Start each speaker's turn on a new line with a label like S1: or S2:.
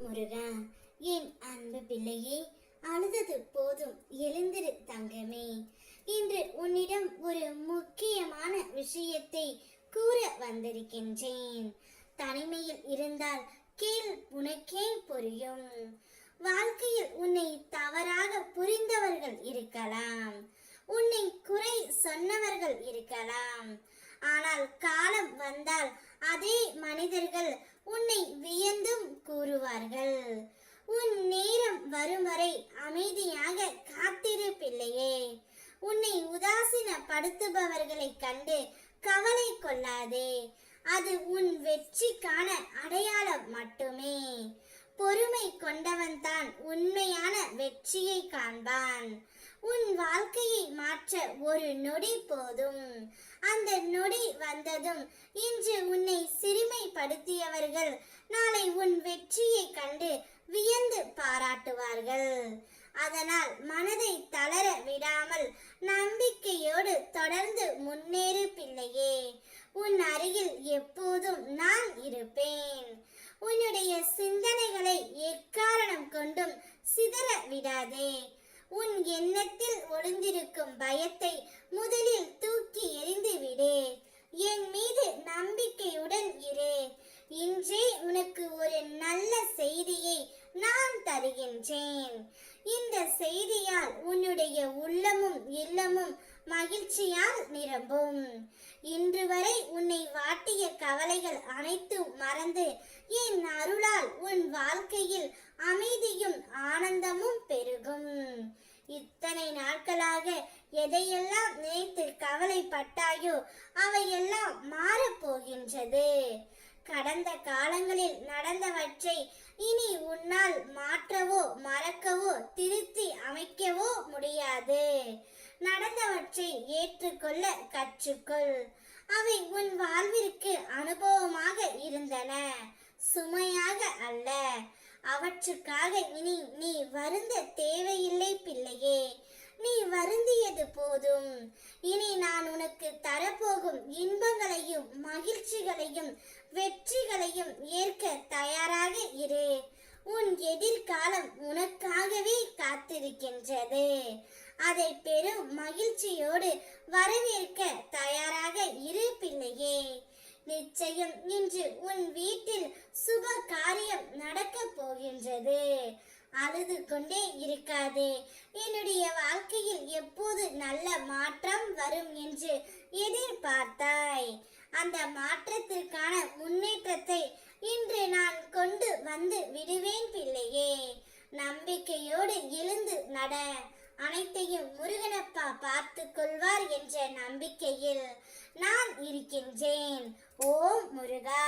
S1: முருகா, என் அன்பு பிள்ளையே, அழுதது போதும், எழுந்திரு தங்கமே. இன்று உன்னிடம் ஒரு முக்கியமான விஷயத்தை கூற வந்திருக்கின்றேன். தனிமையில் இருந்தால் கேள், உனக்கே புரியும். வாழ்க்கையில் உன்னை தவறாக புரிந்தவர்கள் இருக்கலாம், உன்னை குறை சொன்னவர்கள் இருக்கலாம். ஆனால் காலம் வந்தால் அதே மனிதர்கள் உன்னை வியந்தும் கூறுவார்கள். உன் நேரம் வரும் வரை அமைதியாக காத்திரு பிள்ளையே. உன்னை உதாசீனப்படுத்துபவர்களை கண்டு கவலை கொள்ளாதே. அது உன் வெற்றிக்கான அடையாளம் மட்டுமே. பொறுமை கொண்டவன் தான் உண்மையான வெற்றியை காண்பான். உன் வாழ்க்கையை மாற்ற ஒரு நொடி போதும். அந்த நொடி வந்ததும் இன்று உன்னை சிறுமைப்படுத்தியவர்கள் நாளை உன் வெற்றியை கண்டு வியந்து பாராட்டுவார்கள். அதனால் மனதை தளர விடாமல் நம்பிக்கையோடு தொடர்ந்து முன்னேறு பிள்ளையே. உன் அருகில் எப்போதும் நான் இருப்பேன். உன்னுடைய சிந்தனைகளை எக்காரணம் கொண்டும் சிதற விடாதே. உன் எண்ணத்தில் ஒளிந்திருக்கும் பயத்தை முதலில் தூக்கி எறிந்து விடு. என் மீது நம்பிக்கையுடன் இரு. இன்றே உனக்கு ஒரு நல்ல செய்தியை நான் தருகின்றேன். இந்த செய்தியால் உன்னுடைய உள்ளமும் இல்லமும் மகிழ்ச்சியால் நிரம்பும். இன்று வரை உன்னை வாட்டிய கவலைகள் அனைத்தும் மறந்து என் அருளால் உன் வாழ்க்கையில் அமைதியும் ஆனந்தமும் பெருகும். இத்தனை நாட்களாக எதையெல்லாம் நினைத்து கவலைப்பட்டாயோ அவையெல்லாம் மாறப்போகின்றது. கடந்த காலங்களில் நடந்தவற்றை இனி உன்னால் மாற்றவோ மறக்கவோ திருத்தி அமைக்கவோ முடியாது. நடந்தவற்றை ஏற்றுக்கொள்ள கற்றுக்கொள். அவை உன் வாழ்விற்கு அனுபவமாக இருந்தன, சுமையாக அல்ல. அவற்றுக்காக இனி நீ வருந்த தேவையில்லை பிள்ளையே. நீ வருந்தியது போதும். இனி நான் உனக்கு தரப்போகும் இன்பங்களையும் மகிழ்ச்சிகளையும் வெற்றிகளையும் ஏற்க தயாராக இரு. உன் எதிர்காலம் உனக்காகவே காத்திருக்கின்றது. அதை பெரும் மகிழ்ச்சியோடு வரவேற்க தயாராக இரு பிள்ளையே. நிச்சயம் இன்று உன் வீட்டில் சுப காரியம் நடக்க போகின்றது. அழுது கொண்டே இருக்காதே. என்னுடைய வாழ்க்கையில் எப்போது நல்ல மாற்றம் வரும் என்று எதிர்பார்த்தாய். அந்த மாற்றத்திற்கான முன்னேற்றத்தை இன்று நான் கொண்டு வந்து விடுவேன் பிள்ளையே. நம்பிக்கையோடு எழுந்து நட. அனைத்தையும் முருகனப்பா பார்த்து கொள்வார் என்ற நம்பிக்கையில் நான் இருக்கின்றேன். ஓம் முருகா.